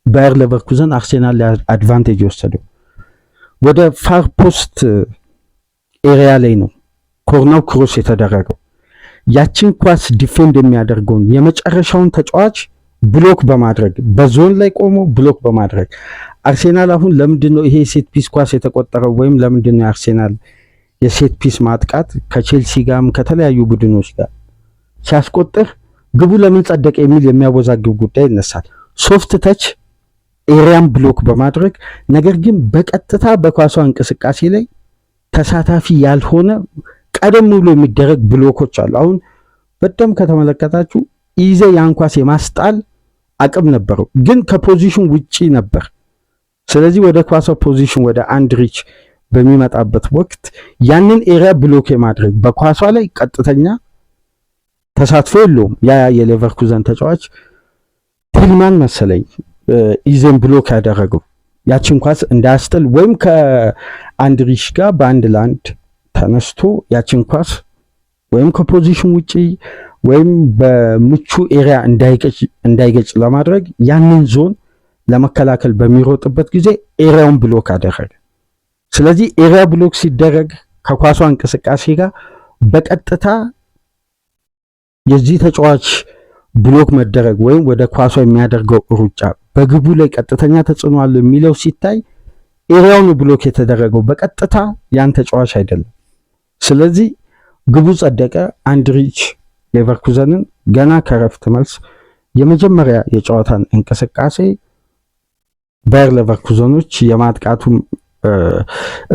ባየር ሌቨርኩዘን አርሴናል ላይ አድቫንቴጅ ወሰደው። ወደ ፋር ፖስት ኤሪያ ላይ ነው ኮርናው ክሮስ የተደረገው። ያችን ኳስ ዲፌንድ የሚያደርገውን የመጨረሻውን ተጫዋች ብሎክ በማድረግ በዞን ላይ ቆሞ ብሎክ በማድረግ አርሴናል አሁን ለምንድነው ይሄ ሴት ፒስ ኳስ የተቆጠረው ወይም ለምንድነው አርሴናል የሴት ፒስ ማጥቃት ከቼልሲ ጋርም ከተለያዩ ቡድኖች ጋር ሲያስቆጥር ግቡ ለምን ጸደቀ የሚል የሚያወዛግብ ጉዳይ ይነሳል። ሶፍት ተች ኤሪያን ብሎክ በማድረግ ነገር ግን በቀጥታ በኳሷ እንቅስቃሴ ላይ ተሳታፊ ያልሆነ ቀደም ብሎ የሚደረግ ብሎኮች አሉ። አሁን በደም ከተመለከታችሁ ኢዜ ያን ኳስ የማስጣል አቅም ነበረው፣ ግን ከፖዚሽን ውጪ ነበር። ስለዚህ ወደ ኳሷ ፖዚሽን ወደ አንድ ሪች በሚመጣበት ወቅት ያንን ኤሪያ ብሎክ የማድረግ በኳሷ ላይ ቀጥተኛ ተሳትፎ የለውም። ያ የሌቨርኩዘን ተጫዋች ቲልማን መሰለኝ ኢዜን ብሎክ ያደረገው ያችን ኳስ እንዳያስጥል ወይም ከአንድሪሽ ጋር በአንድ ላንድ ተነስቶ ያችን ኳስ ወይም ከፖዚሽን ውጪ ወይም በምቹ ኤሪያ እንዳይገጭ ለማድረግ ያንን ዞን ለመከላከል በሚሮጥበት ጊዜ ኤሪያውን ብሎክ አደረገ። ስለዚህ ኤሪያ ብሎክ ሲደረግ ከኳሷ እንቅስቃሴ ጋር በቀጥታ የዚህ ተጫዋች ብሎክ መደረግ ወይም ወደ ኳሷ የሚያደርገው ሩጫ በግቡ ላይ ቀጥተኛ ተጽዕኖ አለው የሚለው ሲታይ ኤሪያውን ብሎክ የተደረገው በቀጥታ ያን ተጫዋች አይደለም። ስለዚህ ግቡ ጸደቀ። አንድሪች ሌቨርኩዘንን ገና ከረፍት መልስ የመጀመሪያ የጨዋታን እንቅስቃሴ ባየር ሌቨርኩዘኖች የማጥቃቱ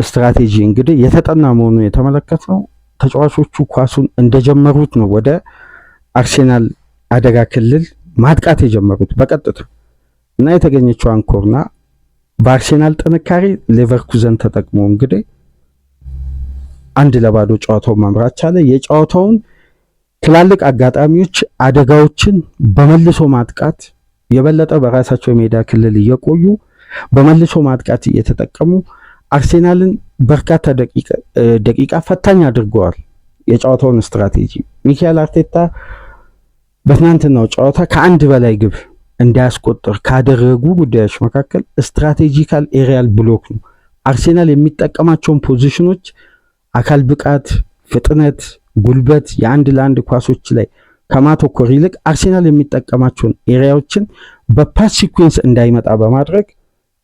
ስትራቴጂ እንግዲህ የተጠና መሆኑን የተመለከትነው ተጫዋቾቹ ኳሱን እንደጀመሩት ነው ወደ አርሴናል አደጋ ክልል ማጥቃት የጀመሩት በቀጥታ እና የተገኘችዋን ኮርና በአርሴናል ጥንካሬ ሌቨርኩዘን ተጠቅሞ እንግዲህ 1-0 ጨዋታውን መምራት ቻለ። የጨዋታውን ትላልቅ አጋጣሚዎች አደጋዎችን በመልሶ ማጥቃት የበለጠ በራሳቸው የሜዳ ክልል እየቆዩ በመልሶ ማጥቃት እየተጠቀሙ አርሴናልን በርካታ ደቂቃ ፈታኝ አድርገዋል። የጨዋታውን ስትራቴጂ ሚካኤል አርቴታ በትናንትናው ጨዋታ ከአንድ በላይ ግብ እንዳያስቆጥር ካደረጉ ጉዳዮች መካከል ስትራቴጂካል ኤሪያል ብሎክ ነው። አርሴናል የሚጠቀማቸውን ፖዚሽኖች አካል ብቃት፣ ፍጥነት፣ ጉልበት የ1-ለ1 ኳሶች ላይ ከማተኮር ይልቅ አርሴናል የሚጠቀማቸውን ኤሪያዎችን በፓስ ሲኩዌንስ እንዳይመጣ በማድረግ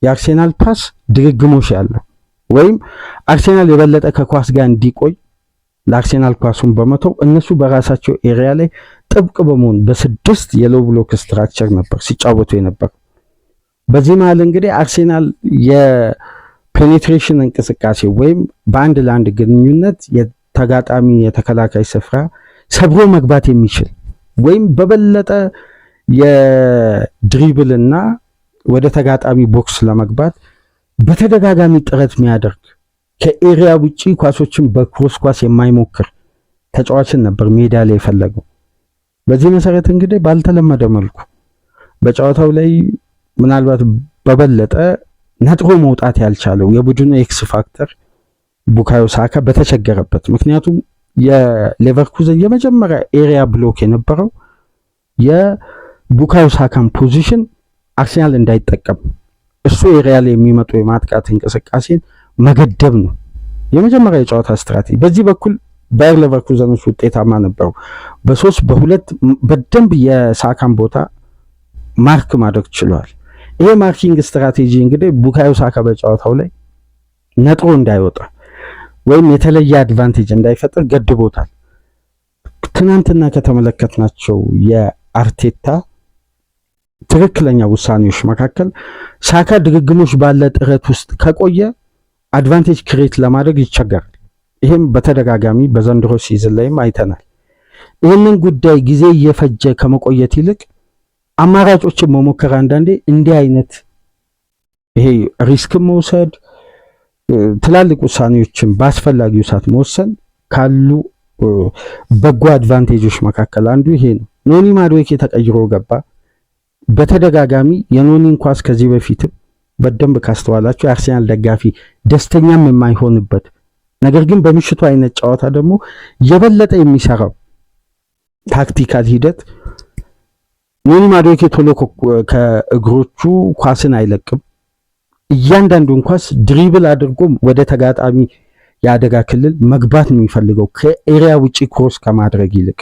የአርሴናል ፓስ ድግግሞሽ ያለው ወይም አርሴናል የበለጠ ከኳስ ጋር እንዲቆይ ለአርሴናል ኳሱን በመተው እነሱ በራሳቸው ኤሪያ ላይ ጥብቅ በመሆን በ6 የሎው ብሎክ ስትራክቸር ነበር ሲጫወቱ የነበር። በዚህ መሃል እንግዲህ አርሴናል የፔኔትሬሽን እንቅስቃሴ ወይም በ1-ለ1 ግንኙነት የተጋጣሚ የተከላካይ ስፍራ ሰብሮ መግባት የሚችል ወይም በበለጠ የድሪብልና ወደ ተጋጣሚ ቦክስ ለመግባት በተደጋጋሚ ጥረት የሚያደርግ ከኤሪያ ውጪ ኳሶችን በክሮስ ኳስ የማይሞክር ተጫዋችን ነበር ሜዳ ላይ የፈለገው። በዚህ መሰረት እንግዲህ ባልተለመደ መልኩ በጨዋታው ላይ ምናልባት በበለጠ ነጥሮ መውጣት ያልቻለው የቡድኑ ኤክስ ፋክተር ቡካዮ ሳካ በተቸገረበት፣ ምክንያቱም የሌቨርኩዘን የመጀመሪያ ኤሪያ ብሎክ የነበረው የቡካዮ ሳካን ፖዚሽን አርሴናል እንዳይጠቀም እሱ ኤሪያ ላይ የሚመጡ የማጥቃት እንቅስቃሴን መገደብ ነው የመጀመሪያ የጨዋታ ስትራቴጂ። በዚህ በኩል ባየር ሌቨርኩዘኖች ውጤታማ ነበሩ። በ3-2 በደንብ የሳካን ቦታ ማርክ ማድረግ ችሏል። ይሄ ማርኪንግ ስትራቴጂ እንግዲህ ቡካዮ ሳካ በጨዋታው ላይ ነጥሮ እንዳይወጣ ወይም የተለየ አድቫንቴጅ እንዳይፈጥር ገድቦታል። ትናንትና ከተመለከትናቸው የአርቴታ ትክክለኛ ውሳኔዎች መካከል ሳካ ድግግሞች ባለ ጥረት ውስጥ ከቆየ አድቫንቴጅ ክሬት ለማድረግ ይቸገራል። ይህም በተደጋጋሚ በዘንድሮ ሲዝን ላይም አይተናል። ይህንን ጉዳይ ጊዜ እየፈጀ ከመቆየት ይልቅ አማራጮችን መሞከር አንዳንዴ እንዲህ አይነት ይሄ ሪስክ መውሰድ ትላልቅ ውሳኔዎችን በአስፈላጊው ሰዓት መወሰን ካሉ በጎ አድቫንቴጆች መካከል አንዱ ይሄ ነው። ኖኒ ማዱዌኬ ተቀይሮ ገባ። በተደጋጋሚ የኖኒን ኳስ ከዚህ በፊትም በደንብ ካስተዋላችሁ የአርሴናል ደጋፊ ደስተኛም የማይሆንበት ነገር ግን በምሽቱ አይነት ጨዋታ ደግሞ የበለጠ የሚሰራው ታክቲካል ሂደት ኖኒ ማዱዌኬ ቶሎ ከእግሮቹ ኳስን አይለቅም። እያንዳንዱን ኳስ ድሪብል አድርጎ ወደ ተጋጣሚ የአደጋ ክልል መግባት ነው የሚፈልገው ከኤሪያ ውጪ ክሮስ ከማድረግ ይልቅ።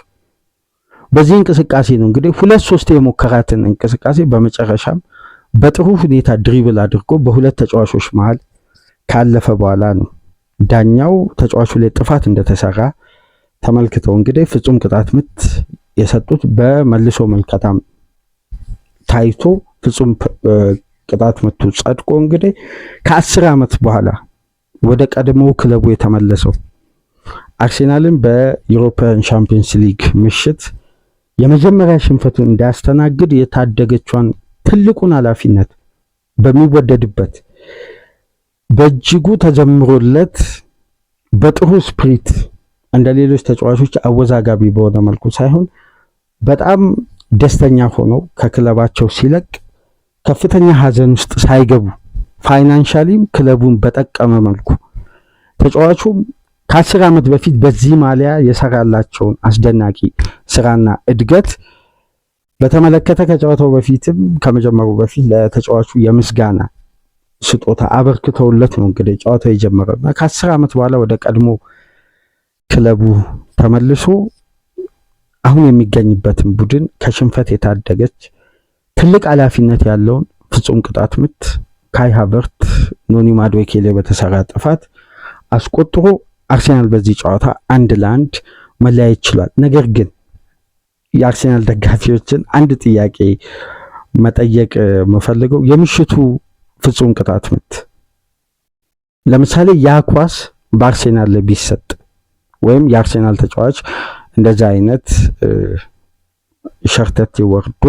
በዚህ እንቅስቃሴ ነው እንግዲህ 2-3 የሞከራትን እንቅስቃሴ በመጨረሻም በጥሩ ሁኔታ ድሪብል አድርጎ በሁለት ተጫዋቾች መሃል ካለፈ በኋላ ነው ዳኛው ተጫዋቹ ላይ ጥፋት እንደተሰራ ተመልክተው እንግዲህ ፍጹም ቅጣት ምት የሰጡት በመልሶ መልከታም ታይቶ ፍጹም ቅጣት ምቱ ጸድቆ እንግዲህ ከ10 ዓመት በኋላ ወደ ቀድሞው ክለቡ የተመለሰው አርሴናልን በዩሮፒያን ቻምፒየንስ ሊግ ምሽት የመጀመሪያ ሽንፈቱን እንዳያስተናግድ የታደገችዋን ትልቁን ኃላፊነት በሚወደድበት በእጅጉ ተጀምሮለት በጥሩ ስፕሪት እንደ ሌሎች ተጫዋቾች አወዛጋቢ በሆነ መልኩ ሳይሆን በጣም ደስተኛ ሆነው ከክለባቸው ሲለቅ ከፍተኛ ሀዘን ውስጥ ሳይገቡ ፋይናንሻሊም ክለቡን በጠቀመ መልኩ ተጫዋቹም ከ10 ዓመት በፊት በዚህ ማሊያ የሰራላቸውን አስደናቂ ስራና እድገት በተመለከተ ከጨዋታው በፊትም ከመጀመሩ በፊት ለተጫዋቹ የምስጋና ስጦታ አበርክተውለት ነው እንግዲህ ጨዋታው የጀመረውና ከ10 ዓመት በኋላ ወደ ቀድሞ ክለቡ ተመልሶ አሁን የሚገኝበትን ቡድን ከሽንፈት የታደገች ትልቅ ኃላፊነት ያለውን ፍጹም ቅጣት ምት ካይ ሃቨርት ኖኒ ማዱዌኬ ላይ በተሰራ ጥፋት አስቆጥሮ አርሴናል በዚህ ጨዋታ 1-1 መለያየት ችሏል። ነገር ግን የአርሴናል ደጋፊዎችን አንድ ጥያቄ መጠየቅ የምፈልገው የምሽቱ ፍጹም ቅጣት ምት ለምሳሌ ያ ኳስ በአርሴናል ላይ ቢሰጥ ወይም የአርሴናል ተጫዋች እንደዛ አይነት ሸርተት ወርዶ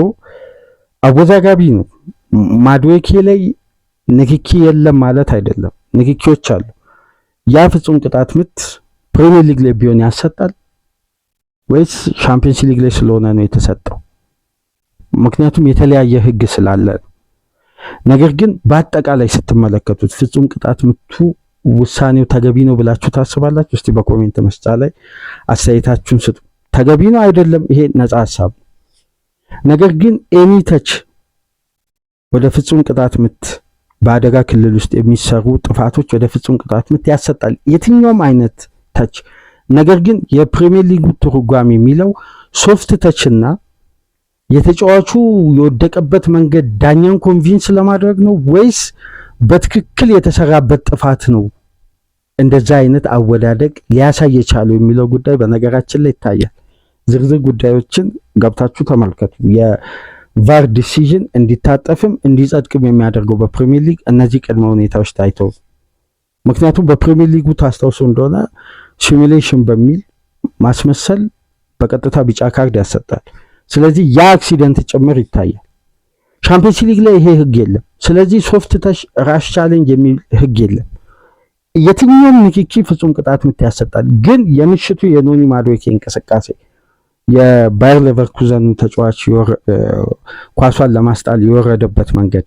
አወዛጋቢ ነው። ማዱዌኬ ላይ ንክኪ የለም ማለት አይደለም፣ ንክኪዎች አሉ። ያ ፍጹም ቅጣት ምት ፕሪሚየር ሊግ ላይ ቢሆን ያሰጣል ወይስ ሻምፒየንስ ሊግ ላይ ስለሆነ ነው የተሰጠው? ምክንያቱም የተለያየ ህግ ስላለ። ነገር ግን በአጠቃላይ ስትመለከቱት ፍጹም ቅጣት ምቱ ውሳኔው ተገቢ ነው ብላችሁ ታስባላችሁ? እስቲ በኮሜንት መስጫ ላይ አስተያየታችሁን ስጡ። ተገቢ ነው አይደለም፣ ይሄ ነፃ ሀሳብ። ነገር ግን ኤኒ ተች ወደ ፍጹም ቅጣት ምት በአደጋ ክልል ውስጥ የሚሰሩ ጥፋቶች ወደ ፍጹም ቅጣት ምት ያሰጣል፣ የትኛውም አይነት ተች። ነገር ግን የፕሪሚየር ሊጉ ትርጓሜ የሚለው ሶፍት ተችና የተጫዋቹ የወደቀበት መንገድ ዳኛን ኮንቪንስ ለማድረግ ነው ወይስ በትክክል የተሰራበት ጥፋት ነው እንደዛ አይነት አወዳደቅ ሊያሳይ የቻለው የሚለው ጉዳይ በነገራችን ላይ ይታያል። ዝርዝር ጉዳዮችን ገብታችሁ ተመልከቱ። የቫር ዲሲዥን እንዲታጠፍም እንዲጸድቅም የሚያደርገው በፕሪሚየር ሊግ እነዚህ ቅድመ ሁኔታዎች ታይተው፣ ምክንያቱም በፕሪሚየር ሊጉ ታስታውሱ እንደሆነ ሲሙሌሽን በሚል ማስመሰል በቀጥታ ቢጫ ካርድ ያሰጣል። ስለዚህ ያ አክሲደንት ጭምር ይታያል። ሻምፒየንስ ሊግ ላይ ይሄ ህግ የለም። ስለዚህ ሶፍት ተች ራሽ ቻሌንጅ የሚል ህግ የለም። የትኛውም ንክኪ ፍጹም ቅጣት ምት ያሰጣል። ግን የምሽቱ የኖኒ ማዱዌኬ እንቅስቃሴ የባየር ሌቨርኩዘን ተጫዋች ኳሷን ለማስጣል የወረደበት መንገድ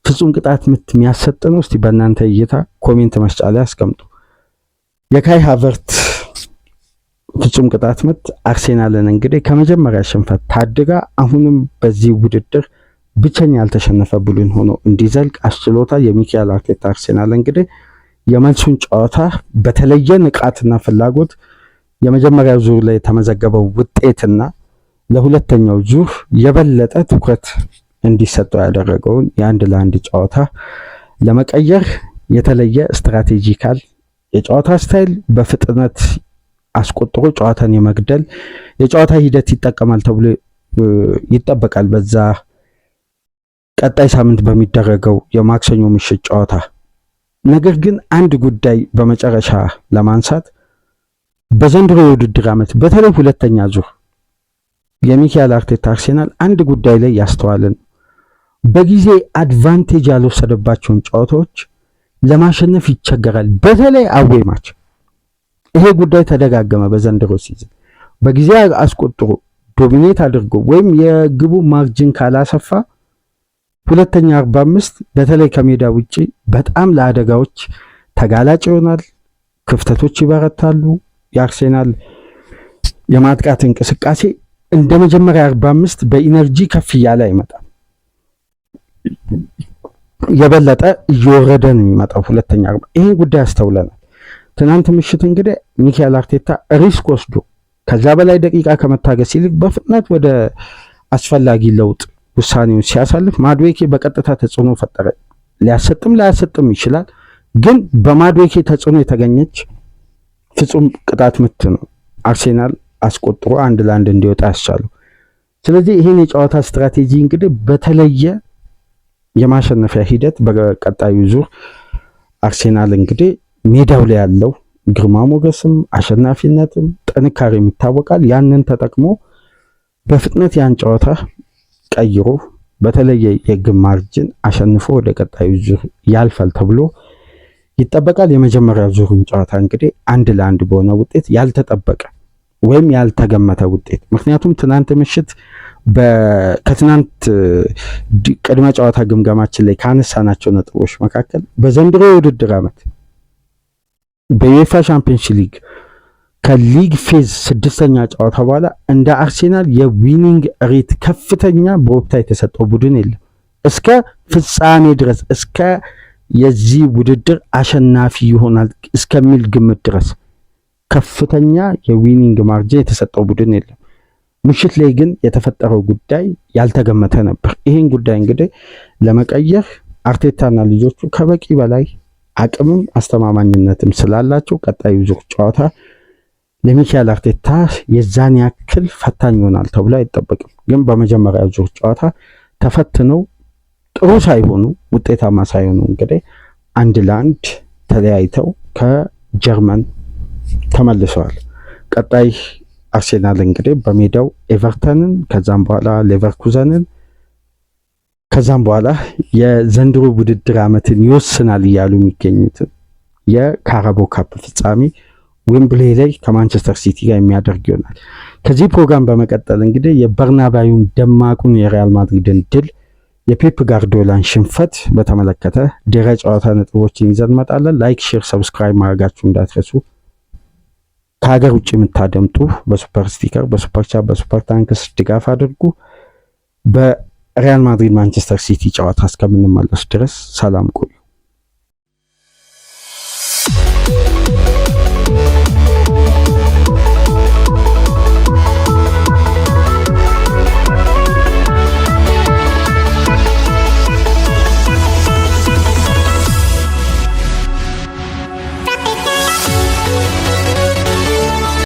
ፍጹም ቅጣት ምት የሚያሰጥ ነው? እስቲ በእናንተ እይታ ኮሜንት መስጫ ላይ አስቀምጡ። የካይ ሃቨርት ፍጹም ቅጣት ምት አርሴናልን እንግዲህ ከመጀመሪያ ሽንፈት ታድጋ አሁንም በዚህ ውድድር ብቸኛ ያልተሸነፈ ቡድን ሆኖ እንዲዘልቅ አስችሎታል። የሚካኤል አርቴታ አርሴናል እንግዲህ የመልሱን ጨዋታ በተለየ ንቃትና ፍላጎት የመጀመሪያው ዙር ላይ የተመዘገበው ውጤትና ለሁለተኛው ዙር የበለጠ ትኩረት እንዲሰጠው ያደረገውን የ1-1 ጨዋታ ለመቀየር የተለየ ስትራቴጂካል የጨዋታ ስታይል በፍጥነት አስቆጥሮ ጨዋታን የመግደል የጨዋታ ሂደት ይጠቀማል ተብሎ ይጠበቃል። በዛ ቀጣይ ሳምንት በሚደረገው የማክሰኞ ምሽት ጨዋታ። ነገር ግን አንድ ጉዳይ በመጨረሻ ለማንሳት በዘንድሮ የውድድር ዓመት በተለይ ሁለተኛ ዙር የሚካኤል አርቴታ አርሴናል አንድ ጉዳይ ላይ ያስተዋልን በጊዜ አድቫንቴጅ ያልወሰደባቸውን ጨዋታዎች ለማሸነፍ ይቸገራል። በተለይ አዌይ ማች ይሄ ጉዳይ ተደጋገመ። በዘንድሮ ሲዝን በጊዜ አስቆጥሮ ዶሚኔት አድርጎ ወይም የግቡ ማርጅን ካላሰፋ ሁለተኛ 45 በተለይ ከሜዳ ውጪ በጣም ለአደጋዎች ተጋላጭ ይሆናል። ክፍተቶች ይበረታሉ። የአርሴናል የማጥቃት እንቅስቃሴ እንደ መጀመሪያ 45 በኢነርጂ ከፍ እያለ አይመጣም። የበለጠ እየወረደ ነው የሚመጣው ሁለተኛ 40። ይሄን ጉዳይ አስተውለናል። ትናንት ምሽት እንግዲህ ሚካኤል አርቴታ ሪስክ ወስዶ ከዛ በላይ ደቂቃ ከመታገስ ይልቅ በፍጥነት ወደ አስፈላጊ ለውጥ ውሳኔውን ሲያሳልፍ ማዱዌኬ በቀጥታ ተጽዕኖ ፈጠረ። ሊያሰጥም ላያሰጥም ይችላል፣ ግን በማዱዌኬ ተጽዕኖ የተገኘች ፍጹም ቅጣት ምት ነው አርሴናል አስቆጥሮ 1-1 እንዲወጣ ያስቻለው። ስለዚህ ይሄን የጨዋታ ስትራቴጂ እንግዲህ በተለየ የማሸነፊያ ሂደት በቀጣዩ ዙር አርሴናል እንግዲህ ሜዳው ላይ ያለው ግርማ ሞገስም አሸናፊነትም ጥንካሬም ይታወቃል። ያንን ተጠቅሞ በፍጥነት ያን ጨዋታ ቀይሮ በተለየ የግብ ማርጅን አሸንፎ ወደ ቀጣዩ ዙር ያልፋል ተብሎ ይጠበቃል። የመጀመሪያው ዙርን ጨዋታ እንግዲህ 1-1 በሆነ ውጤት ያልተጠበቀ ወይም ያልተገመተ ውጤት። ምክንያቱም ትናንት ምሽት ከትናንት ቅድመ ጨዋታ ግምገማችን ላይ ካነሳናቸው ነጥቦች መካከል በዘንድሮ የውድድር ዓመት በዩኤፋ ሻምፒየንስ ሊግ ከሊግ ፌዝ 6ኛ ጨዋታ በኋላ እንደ አርሴናል የዊኒንግ ሬት ከፍተኛ በወቅታ የተሰጠው ቡድን የለም። እስከ ፍጻሜ ድረስ እስከ የዚህ ውድድር አሸናፊ ይሆናል እስከሚል ግምት ድረስ ከፍተኛ የዊኒንግ ማርጂን የተሰጠው ቡድን የለም። ምሽት ላይ ግን የተፈጠረው ጉዳይ ያልተገመተ ነበር። ይህን ጉዳይ እንግዲህ ለመቀየር አርቴታና ልጆቹ ከበቂ በላይ አቅምም አስተማማኝነትም ስላላቸው ቀጣዩ ዙር ጨዋታ ለሚካኤል አርቴታ የዛን ያክል ፈታኝ ይሆናል ተብሎ አይጠበቅም። ግን በመጀመሪያ ዙር ጨዋታ ተፈትነው ጥሩ ሳይሆኑ ውጤታማ ሳይሆኑ እንግዲህ 1-1 ተለያይተው ከጀርመን ተመልሰዋል። ቀጣይ አርሴናል እንግዲህ በሜዳው ኤቨርተንን ከዛም በኋላ ሌቨርኩዘንን ከዛም በኋላ የዘንድሮ ውድድር ዓመትን ይወስናል እያሉ የሚገኙትን የካራቦ ካፕ ፍጻሜ ዌምብሌ ላይ ከማንቸስተር ሲቲ ጋር የሚያደርግ ይሆናል። ከዚህ ፕሮግራም በመቀጠል እንግዲህ የበርናባዩን ደማቁን የሪያል ማድሪድን ድል፣ የፔፕ ጋርዲዮላን ሽንፈት በተመለከተ ድረ ጨዋታ ነጥቦችን ይዘን እንመጣለን። ላይክ፣ ሼር፣ ሰብስክራይብ ማድረጋችሁ እንዳትረሱ። ከሀገር ውጭ የምታደምጡ በሱፐር ስቲከር፣ በሱፐር ቻት፣ በሱፐር ታንክስ ድጋፍ አድርጉ። በሪያል ማድሪድ ማንቸስተር ሲቲ ጨዋታ እስከምንመለስ ድረስ ሰላም ቆዩ።